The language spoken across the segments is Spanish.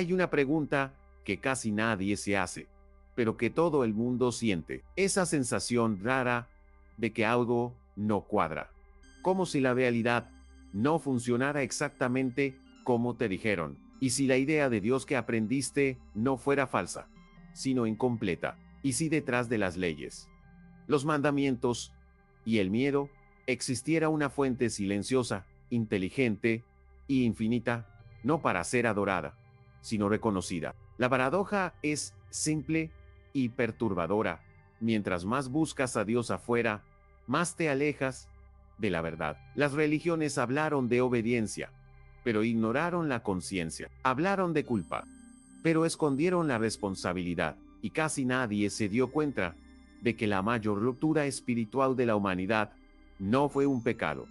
Hay una pregunta que casi nadie se hace, pero que todo el mundo siente. Esa sensación rara de que algo no cuadra. Como si la realidad no funcionara exactamente como te dijeron. Y si la idea de Dios que aprendiste no fuera falsa, sino incompleta. Y si detrás de las leyes, los mandamientos y el miedo existiera una fuente silenciosa, inteligente y infinita, no para ser adorada, sino reconocida. La paradoja es simple y perturbadora. Mientras más buscas a Dios afuera, más te alejas de la verdad. Las religiones hablaron de obediencia, pero ignoraron la conciencia. Hablaron de culpa, pero escondieron la responsabilidad. Y casi nadie se dio cuenta de que la mayor ruptura espiritual de la humanidad no fue un pecado,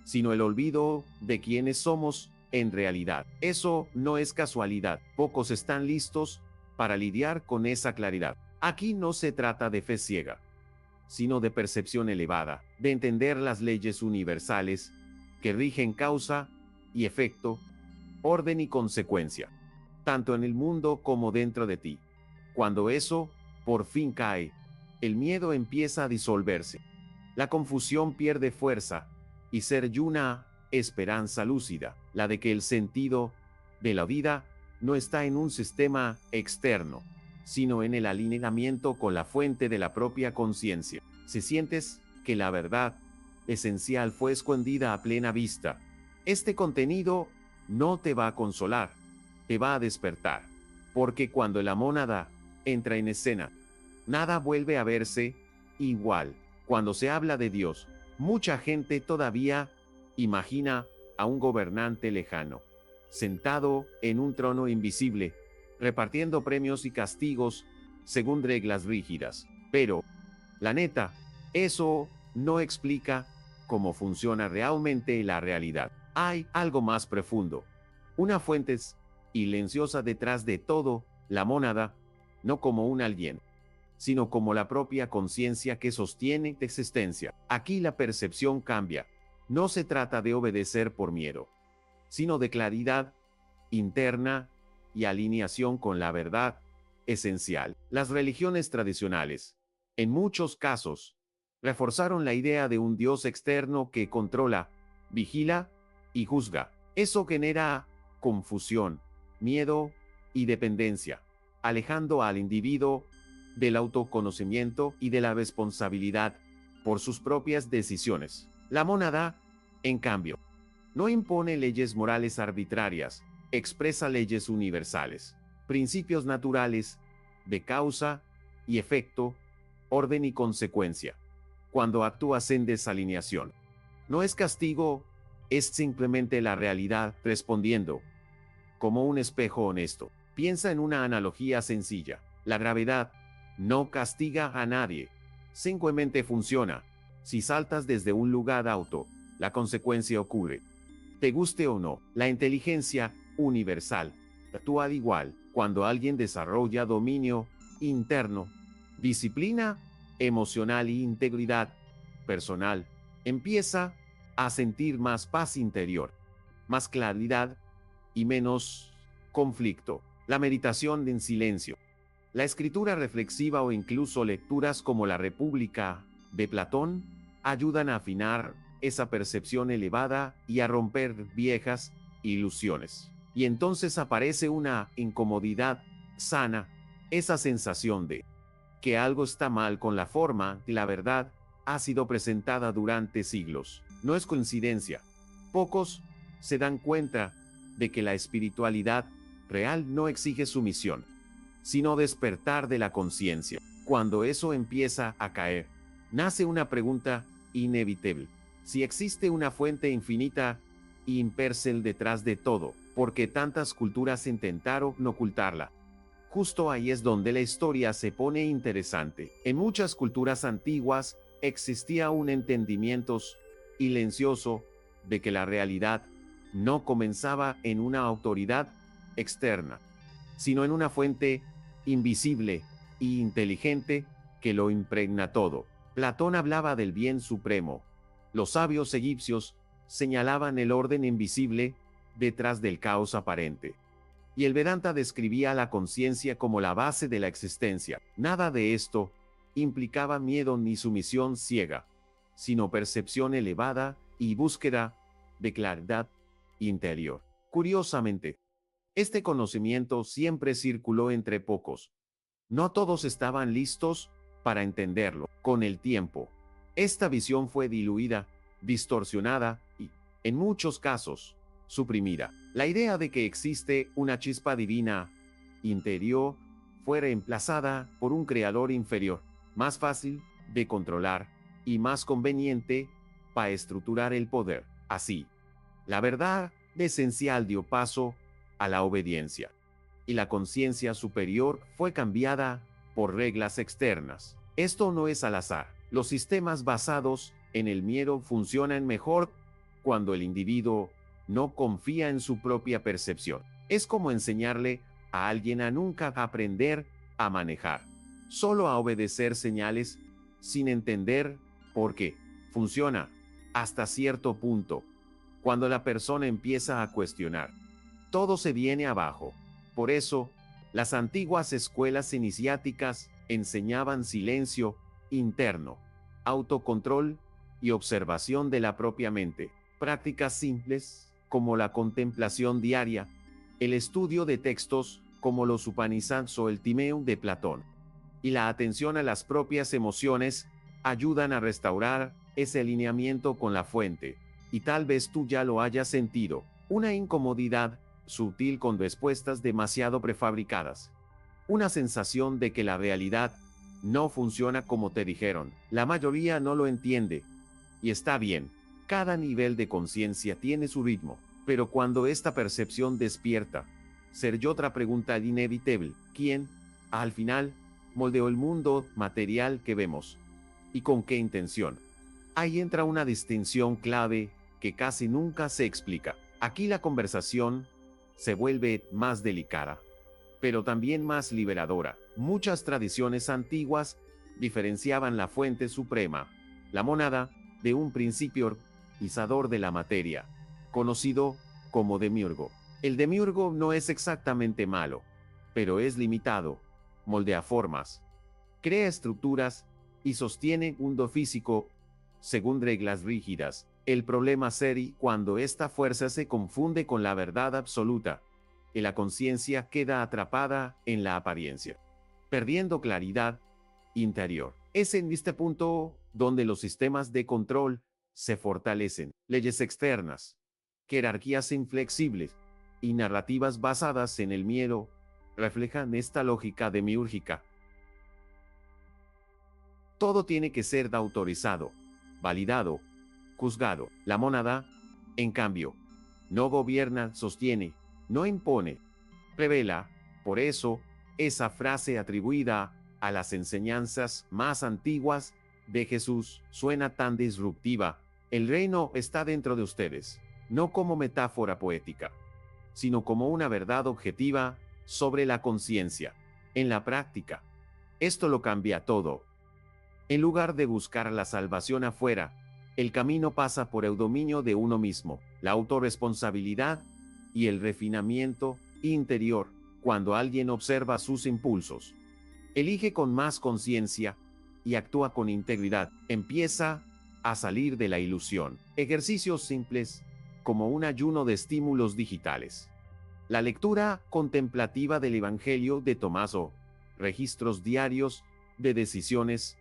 sino el olvido de quiénes somos en realidad. Eso no es casualidad. Pocos están listos para lidiar con esa claridad. Aquí no se trata de fe ciega, sino de percepción elevada, de entender las leyes universales que rigen causa y efecto, orden y consecuencia, tanto en el mundo como dentro de ti. Cuando eso por fin cae, el miedo empieza a disolverse, la confusión pierde fuerza y surge una esperanza lúcida, la de que el sentido de la vida no está en un sistema externo, sino en el alineamiento con la fuente de la propia conciencia. Si sientes que la verdad esencial fue escondida a plena vista, este contenido no te va a consolar, te va a despertar, porque cuando la mónada entra en escena, nada vuelve a verse igual. Cuando se habla de Dios, mucha gente todavía imagina a un gobernante lejano, sentado en un trono invisible, repartiendo premios y castigos según reglas rígidas. Pero, la neta, eso no explica cómo funciona realmente la realidad. Hay algo más profundo, una fuente silenciosa detrás de todo, la mónada, no como un alguien, sino como la propia conciencia que sostiene tu existencia. Aquí la percepción cambia. No se trata de obedecer por miedo, sino de claridad interna y alineación con la verdad esencial. Las religiones tradicionales, en muchos casos, reforzaron la idea de un Dios externo que controla, vigila y juzga. Eso genera confusión, miedo y dependencia, alejando al individuo del autoconocimiento y de la responsabilidad por sus propias decisiones. La mónada, en cambio, no impone leyes morales arbitrarias, expresa leyes universales, principios naturales de causa y efecto, orden y consecuencia. Cuando actúas en desalineación, no es castigo, es simplemente la realidad respondiendo como un espejo honesto. Piensa en una analogía sencilla. La gravedad no castiga a nadie, simplemente funciona. Si saltas desde un lugar alto, la consecuencia ocurre. Te guste o no, la inteligencia universal actúa igual. Cuando alguien desarrolla dominio interno, disciplina emocional y integridad personal, empieza a sentir más paz interior, más claridad y menos conflicto. La meditación en silencio, la escritura reflexiva o incluso lecturas como La República de Platón ayudan a afinar esa percepción elevada y a romper viejas ilusiones. Y entonces aparece una incomodidad sana, esa sensación de que algo está mal con la forma de la verdad ha sido presentada durante siglos. No es coincidencia. Pocos se dan cuenta de que la espiritualidad real no exige sumisión, sino despertar de la conciencia. Cuando eso empieza a caer, nace una pregunta inevitable. Si existe una fuente infinita y impersonal detrás de todo, ¿por qué tantas culturas intentaron ocultarla? Justo ahí es donde la historia se pone interesante. En muchas culturas antiguas existía un entendimiento silencioso de que la realidad no comenzaba en una autoridad externa, sino en una fuente invisible e inteligente que lo impregna todo. Platón hablaba del bien supremo. Los sabios egipcios señalaban el orden invisible detrás del caos aparente. y el Vedanta describía la conciencia como la base de la existencia. Nada de esto implicaba miedo ni sumisión ciega, sino percepción elevada y búsqueda de claridad interior. Curiosamente, este conocimiento siempre circuló entre pocos. No todos estaban listos para entenderlo. Con el tiempo, esta visión fue diluida, distorsionada y, en muchos casos, suprimida. La idea de que existe una chispa divina interior fue reemplazada por un creador inferior, más fácil de controlar y más conveniente para estructurar el poder. Así, la verdad esencial dio paso a la obediencia, y la conciencia superior fue cambiada por reglas externas. Esto no es al azar. Los sistemas basados en el miedo funcionan mejor cuando el individuo no confía en su propia percepción. Es como enseñarle a alguien a nunca aprender a manejar, solo a obedecer señales sin entender por qué. Funciona hasta cierto punto. Cuando la persona empieza a cuestionar, todo se viene abajo. Por eso, las antiguas escuelas iniciáticas enseñaban silencio interno, autocontrol y observación de la propia mente. Prácticas simples, como la contemplación diaria, el estudio de textos como los Upanishads o el Timaeum de Platón, y la atención a las propias emociones, ayudan a restaurar ese alineamiento con la fuente. Y tal vez tú ya lo hayas sentido, una incomodidad sutil con respuestas demasiado prefabricadas. Una sensación de que la realidad no funciona como te dijeron. La mayoría no lo entiende. Y está bien, cada nivel de conciencia tiene su ritmo. Pero cuando esta percepción despierta, surge otra pregunta inevitable. ¿Quién, al final, moldeó el mundo material que vemos? ¿Y con qué intención? Ahí entra una distinción clave que casi nunca se explica. Aquí la conversación se vuelve más delicada, pero también más liberadora. Muchas tradiciones antiguas diferenciaban la fuente suprema, la mónada, de un principio organizador de la materia, conocido como demiurgo. El demiurgo no es exactamente malo, pero es limitado, moldea formas, crea estructuras y sostiene un mundo físico según reglas rígidas. El problema sería cuando esta fuerza se confunde con la verdad absoluta, y la conciencia queda atrapada en la apariencia, perdiendo claridad interior. Es en este punto donde los sistemas de control se fortalecen. Leyes externas, jerarquías inflexibles y narrativas basadas en el miedo reflejan esta lógica demiúrgica. Todo tiene que ser autorizado, validado, juzgado. La mónada, en cambio, no gobierna, sostiene, no impone, revela. Por eso, esa frase atribuida a las enseñanzas más antiguas de Jesús suena tan disruptiva. El reino está dentro de ustedes, no como metáfora poética, sino como una verdad objetiva sobre la conciencia. En la práctica, esto lo cambia todo. En lugar de buscar la salvación afuera, el camino pasa por el dominio de uno mismo, la autorresponsabilidad y el refinamiento interior. Cuando alguien observa sus impulsos, elige con más conciencia y actúa con integridad, empieza a salir de la ilusión. Ejercicios simples, como un ayuno de estímulos digitales. La lectura contemplativa del Evangelio de Tomás o registros diarios de decisiones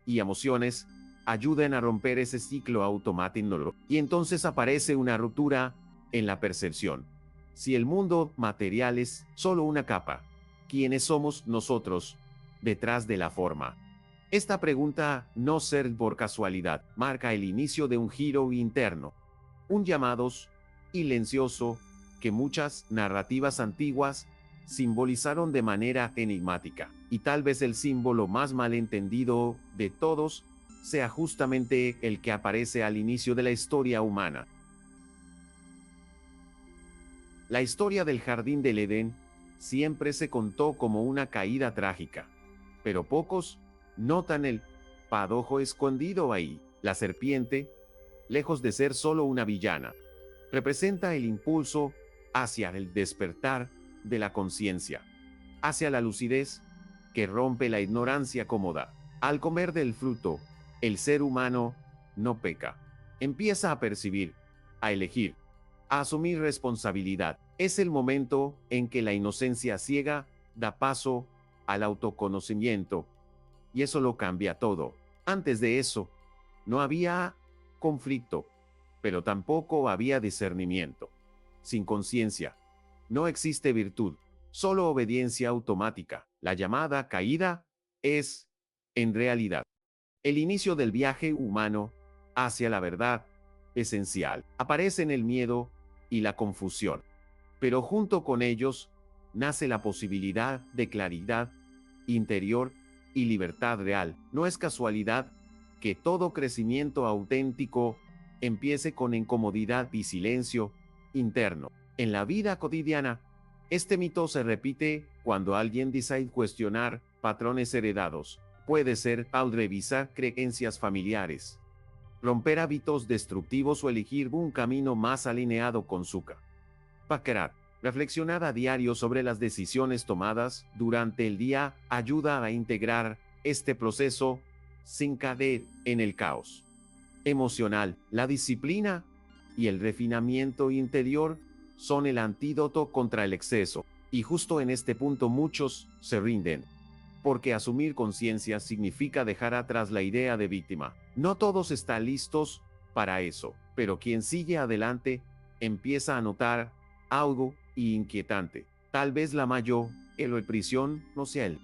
y emociones ayudan a romper ese ciclo automático, y entonces aparece una ruptura en la percepción. Si el mundo material es solo una capa, ¿quiénes somos nosotros detrás de la forma? Esta pregunta, no ser por casualidad, marca el inicio de un giro interno, un llamado silencioso que muchas narrativas antiguas simbolizaron de manera enigmática, y tal vez el símbolo más malentendido de todos sea justamente el que aparece al inicio de la historia humana. La historia del jardín del Edén siempre se contó como una caída trágica, pero pocos notan el paradojo escondido ahí. La serpiente, lejos de ser solo una villana, representa el impulso hacia el despertar de la conciencia, hacia la lucidez, que rompe la ignorancia cómoda. Al comer del fruto, el ser humano no peca. Empieza a percibir, a elegir, a asumir responsabilidad. Es el momento en que la inocencia ciega da paso al autoconocimiento, y eso lo cambia todo. Antes de eso, no había conflicto, pero tampoco había discernimiento. Sin conciencia, no existe virtud, solo obediencia automática. La llamada caída es, en realidad, el inicio del viaje humano hacia la verdad esencial. Aparecen el miedo y la confusión, pero junto con ellos nace la posibilidad de claridad interior y libertad real. No es casualidad que todo crecimiento auténtico empiece con incomodidad y silencio interno. En la vida cotidiana, este mito se repite cuando alguien decide cuestionar patrones heredados. Puede ser al revisar creencias familiares, romper hábitos destructivos o elegir un camino más alineado con su carácter. Reflexionar a diario sobre las decisiones tomadas durante el día ayuda a integrar este proceso sin caer en el caos emocional. La disciplina y el refinamiento interior son el antídoto contra el exceso. Y justo en este punto muchos se rinden, porque asumir conciencia significa dejar atrás la idea de víctima. No todos están listos para eso, pero quien sigue adelante empieza a notar algo inquietante. Tal vez la mayor prisión no sea el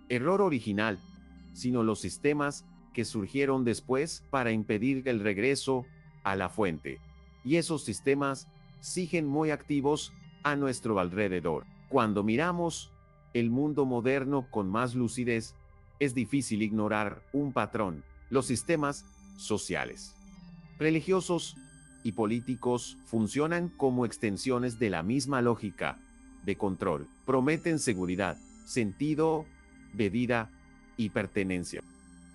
error original, sino los sistemas que surgieron después para impedir el regreso a la fuente. Y esos sistemas siguen muy activos a nuestro alrededor. Cuando miramos el mundo moderno con más lucidez, es difícil ignorar un patrón. Los sistemas sociales, religiosos y políticos funcionan como extensiones de la misma lógica de control. Prometen seguridad, sentido de vida y pertenencia,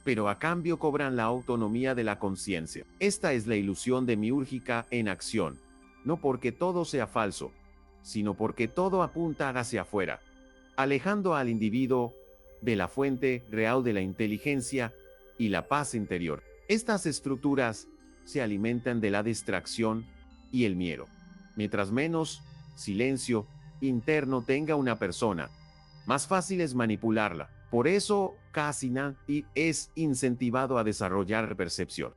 pero a cambio cobran la autonomía de la conciencia. Esta es la ilusión demiúrgica en acción, no porque todo sea falso, sino porque todo apunta hacia afuera, alejando al individuo de la fuente real de la inteligencia y la paz interior. Estas estructuras se alimentan de la distracción y el miedo. Mientras menos silencio interno tenga una persona, más fácil es manipularla. Por eso, casi nadie es incentivado a desarrollar percepción,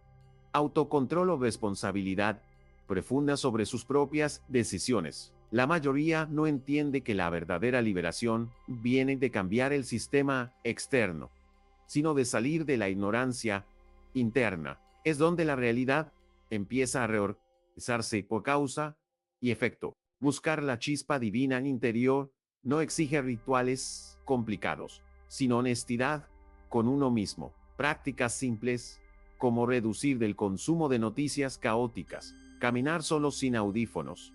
autocontrol o responsabilidad profunda sobre sus propias decisiones. La mayoría no entiende que la verdadera liberación viene de cambiar el sistema externo, sino de salir de la ignorancia interna. Es donde la realidad empieza a reorganizarse por causa y efecto. Buscar la chispa divina interior no exige rituales complicados, sino honestidad con uno mismo. Prácticas simples, como reducir el consumo de noticias caóticas, caminar solo sin audífonos,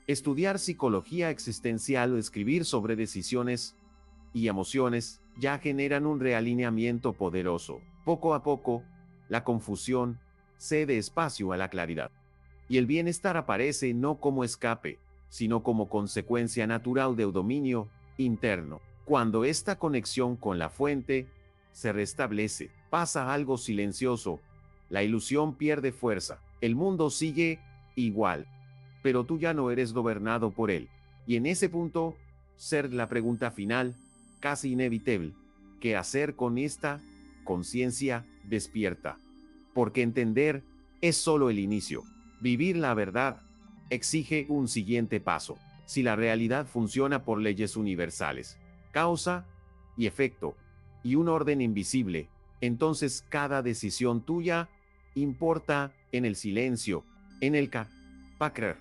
estudiar psicología existencial o escribir sobre decisiones y emociones, ya generan un realineamiento poderoso. Poco a poco, la confusión cede espacio a la claridad, y el bienestar aparece no como escape, sino como consecuencia natural del dominio interno. Cuando esta conexión con la fuente se restablece, pasa algo silencioso, la ilusión pierde fuerza, el mundo sigue igual, pero tú ya no eres gobernado por él. Y en ese punto, ser la pregunta final, casi inevitable, ¿qué hacer con esta conciencia despierta? Porque entender es solo el inicio. Vivir la verdad exige un siguiente paso. Si la realidad funciona por leyes universales, causa y efecto, y un orden invisible, entonces cada decisión tuya importa en el silencio, en el carácter,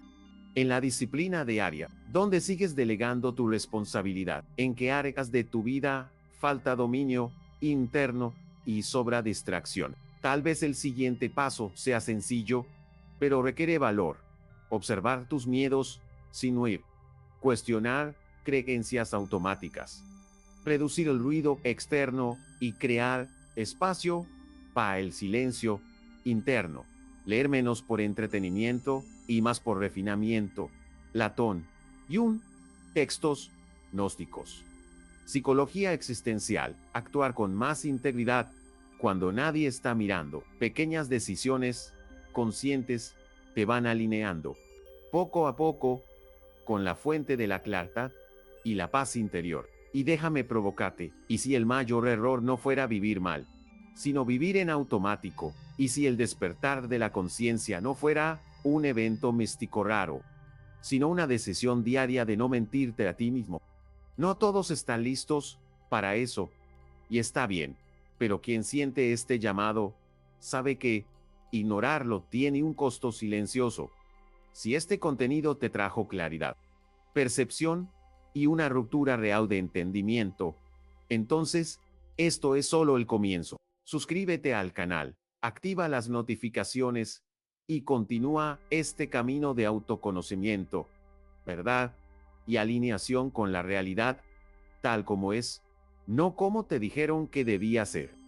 en la disciplina diaria, donde sigues delegando tu responsabilidad, en qué áreas de tu vida falta dominio interno y sobra distracción. Tal vez el siguiente paso sea sencillo, pero requiere valor. Observar tus miedos sin huir, cuestionar creencias automáticas, reducir el ruido externo y crear espacio para el silencio interno. Leer menos por entretenimiento y más por refinamiento. Platón, Jung, textos gnósticos. Psicología existencial, actuar con más integridad cuando nadie está mirando. Pequeñas decisiones conscientes te van alineando poco a poco con la fuente de la claridad y la paz interior. Y déjame provocarte, ¿y si el mayor error no fuera vivir mal, sino vivir en automático? ¿Y si el despertar de la conciencia no fuera un evento místico raro, sino una decisión diaria de no mentirte a ti mismo? No todos están listos para eso, y está bien, pero quien siente este llamado, sabe que ignorarlo tiene un costo silencioso. Si este contenido te trajo claridad, percepción y una ruptura real de entendimiento, entonces, esto es solo el comienzo. Suscríbete al canal, activa las notificaciones y continúa este camino de autoconocimiento, verdad y alineación con la realidad, tal como es, no como te dijeron que debía ser.